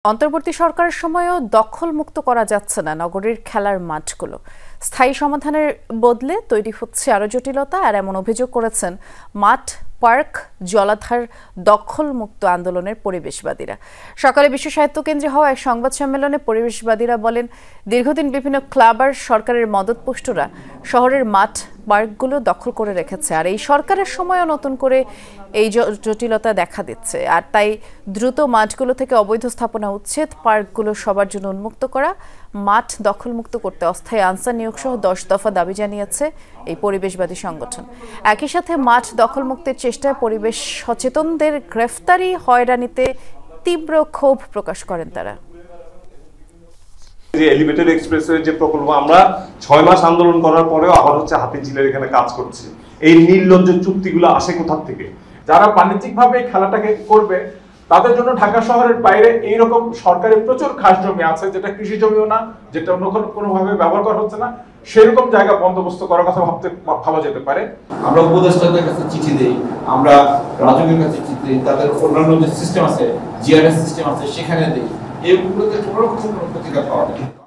অন্তর্বর্তী সরকারের সময়ও দখলমুক্ত করা যাচ্ছে না নগরীর খেলার মাঠগুলো। স্থায়ী সমাধানের বদলে তৈরি হচ্ছে আরও জটিলতা। আর এমন অভিযোগ করেছেন মাঠ, পার্ক, জলাধার দখলমুক্ত আন্দোলনের পরিবেশবাদীরা। সকালে বিশ্ব সাহিত্য কেন্দ্রে হওয়া এক সংবাদ সম্মেলনে পরিবেশবাদীরা বলেন, দীর্ঘদিন বিভিন্ন ক্লাব আর সরকারের মদতপুষ্টরা শহরের মাঠ, পার্কগুলো দখল করে রেখেছে। আর এই সরকারের সময়ও নতুন করে এই জটিলতা দেখা দিচ্ছে। আর তাই দ্রুত মাঠগুলো থেকে অবৈধ স্থাপনা উচ্ছেদ, পার্কগুলো সবার জন্য উন্মুক্ত করা, মাঠ দখলমুক্ত করতে অস্থায়ী আনসার নিয়োগ সহ 10 দফা দাবি জানিয়েছে এই পরিবেশবাদী সংগঠন। একই সাথে মাঠ দখলমুক্তের চেষ্টায় পরিবেশ সচেতনদের গ্রেফতারি, হয়রানিতে তীব্র ক্ষোভ প্রকাশ করেন তারা। যে এলিভেটেড এক্সপ্রেসওয়ে যে প্রকল্প আমরা 6 মাস আন্দোলন করার পরেও আবার হচ্ছে হাতিঝিলের এখানে কাজ করছে। এই নির্লজ্জ চুক্তিগুলো আসে কোথা থেকে? যারা বাণিজ্যিকভাবে খেলাটাকে করবে তাদের জন্য ঢাকা শহরের বাইরে এইরকম সরকারি প্রচুর খাস জমি আছে, যেটা কৃষি জমিও না, যেটা অন্য কোনোভাবে ব্যবহার করা হচ্ছে না, সেরকম জায়গা বন্দোবস্ত করার কথা ভাবা যেতে পারে। আমরা উপদেষ্টাদের কাছে চিঠি দেই, আমরা রাজুকের কাছে চিঠি দিই, তাদের অন্যান্য যে সিস্টেম আছে, জিআরএস সিস্টেম আছে সেখানে দিই, এগুলোতে কোনো রকম কোনো প্রতিকার পাওয়া যায়।